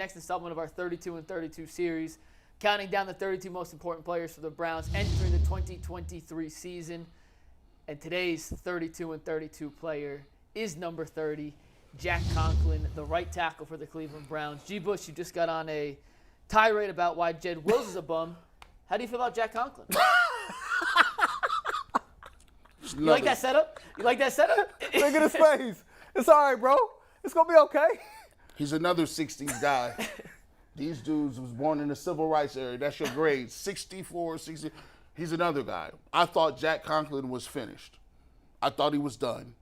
next installment of our 32 and 32 series, counting down the 32 most important players for the Browns entering the 2023 season. And today's 32 and 32 player is number 30, Jack Conklin, the right tackle for the Cleveland Browns. G. Bush, you just got on a tirade about why Jed Wills is a bum. How do you feel about Jack Conklin? You like that setup? You like that setup? Look at his face. It's all right, bro. It's going to be okay. He's another 60s guy. These dudes was born in the civil rights era. That's your grade, 64, 60. He's another guy. I thought Jack Conklin was finished. I thought he was done.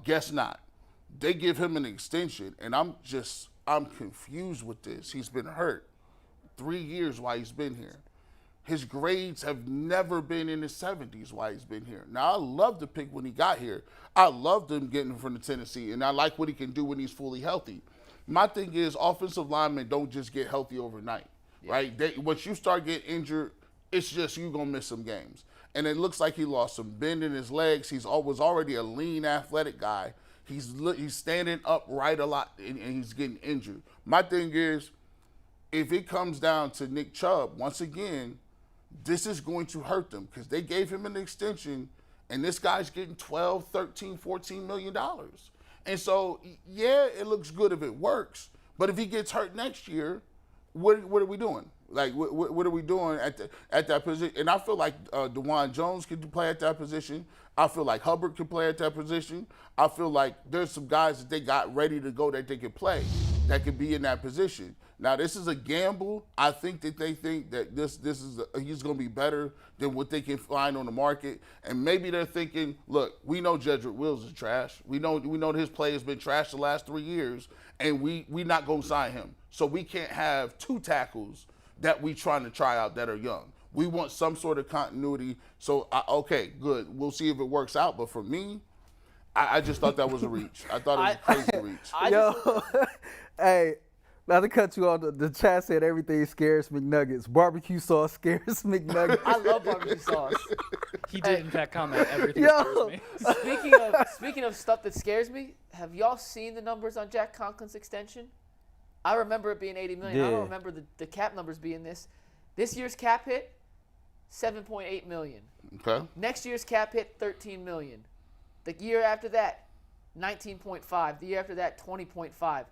Guess not. They give him an extension, and I'm confused with this. He's been hurt 3 years while he's been here. His grades have never been in the 70s while he's been here. Now, I loved the pick when he got here. I loved him getting from the Tennessee, and I like what he can do when he's fully healthy. My thing is offensive linemen don't just get healthy overnight, right? Once you start getting injured, it's just you're going to miss some games. And it looks like he lost some bend in his legs. He was already a lean, athletic guy. He's standing upright a lot, and he's getting injured. My thing is, if it comes down to Nick Chubb, once again, this is going to hurt them because they gave him an extension, and this guy's getting $12, $13, $14 million. And so, yeah, it looks good if it works, but if he gets hurt next year, what are we doing? Like, what are we doing at that position? And I feel like DeJuan Jones could play at that position. I feel like Hubbard could play at that position. I feel like there's some guys that they got ready to go that they could play that could be in that position. Now, this is a gamble. I think that they think that he's going to be better than what they can find on the market. And maybe they're thinking, look, we know Jedrick Wills is trash. We know his play has been trash the last 3 years, and we not going to sign him. So we can't have two tackles that we trying to try out that are young. We want some sort of continuity. So, okay, good. We'll see if it works out. But for me, I just thought that was a reach. I thought it was a crazy reach. Yo, hey, not to cut you off, the chat said everything scares McNuggets. Barbecue sauce scares McNuggets. I love barbecue sauce. He did, in fact, comment everything scares me. Speaking of stuff that scares me, have y'all seen the numbers on Jack Conklin's extension? I remember it being $80 million. Yeah. I don't remember the cap numbers being this. This year's cap hit, $7.8 million. Okay. Next year's cap hit, $13 million. The year after that, 19.5. The year after that, 20.5.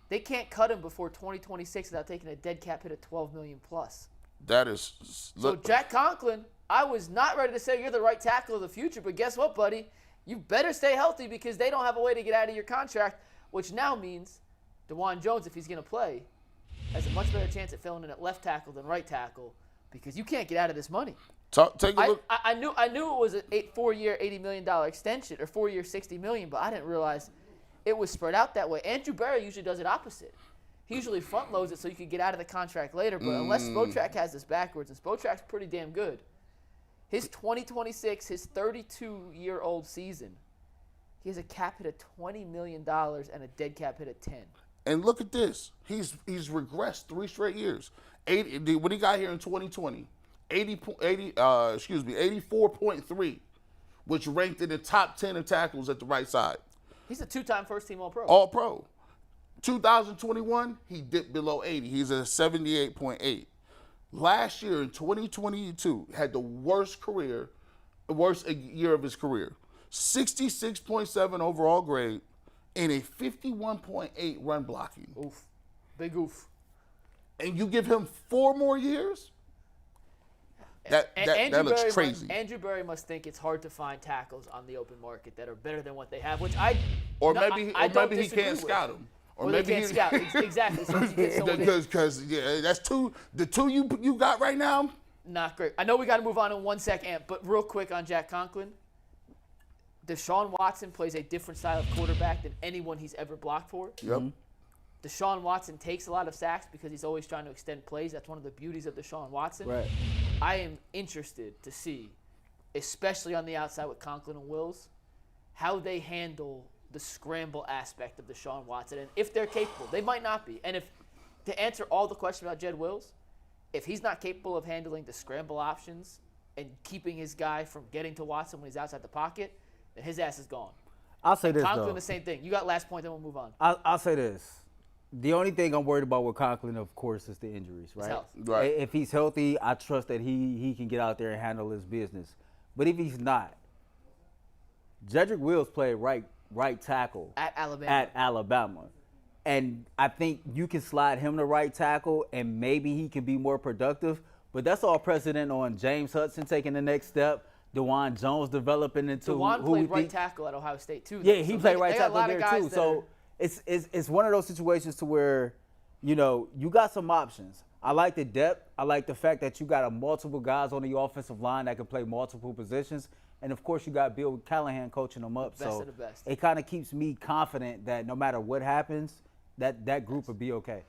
They can't cut him before 2026 without taking a dead cap hit of $12 million plus. That is. So Jack Conklin, I was not ready to say you're the right tackle of the future, but guess what, buddy? You better stay healthy because they don't have a way to get out of your contract, which now means DeJuan Jones, if he's going to play, has a much better chance at filling in at left tackle than right tackle because you can't get out of this money. Take a look. I knew it was a 4-year, $80 million extension or 4-year, $60 million, but I didn't realize it was spread out that way. Andrew Berry usually does it opposite. He usually front loads it so you can get out of the contract later, but unless Spotrac has this backwards, and Spotrac's pretty damn good, his 2026, his 32-year-old season, he has a cap hit of $20 million and a dead cap hit of 10. And look at this. He's regressed 3 straight years. When he got here in 2020, 84.3, which ranked in the top 10 of tackles at the right side. He's a 2-time first-team All-Pro. All-Pro. 2021, he dipped below 80. He's at 78.8. Last year in 2022, had the worst year of his career. 66.7 overall grade and a 51.8 run blocking. Oof. Big oof. And you give him 4 more years? That looks crazy. Andrew Berry must think it's hard to find tackles on the open market that are better than what they have, which maybe he can't scout them. Or they can't scout. Exactly. So Because that's the two you got right now. Not great. I know we got to move on in 1 second, but real quick on Jack Conklin. Deshaun Watson plays a different style of quarterback than anyone he's ever blocked for. Yep. Deshaun Watson takes a lot of sacks because he's always trying to extend plays. That's one of the beauties of Deshaun Watson. Right. I am interested to see, especially on the outside with Conklin and Wills, how they handle the scramble aspect of Deshaun Watson and if they're capable. They might not be. And to answer all the questions about Jed Wills, if he's not capable of handling the scramble options and keeping his guy from getting to Watson when he's outside the pocket, then his ass is gone. I'll say this, Conklin, though. the same thing. You got last point, then we'll move on. I'll say this. The only thing I'm worried about with Conklin, of course, is the injuries, right? health. Right. If he's healthy, I trust that he can get out there and handle his business. But if he's not, Jedrick Wills played right tackle At Alabama. And I think you can slide him to right tackle, and maybe he can be more productive. But that's all precedent on James Hudson taking the next step, DeJuan Jones developing into DeJuan who we played right think. tackle at Ohio State too. Yeah, though. he So played they right got a tackle lot of there guys too. that So are- it's one of those situations to where, you know, you got some options. I like the depth. I like the fact that you got a multiple guys on the offensive line that can play multiple positions. And of course, you got Bill Callahan coaching them up. Best so of the best. it kind of keeps me confident that no matter what happens, that group will be okay.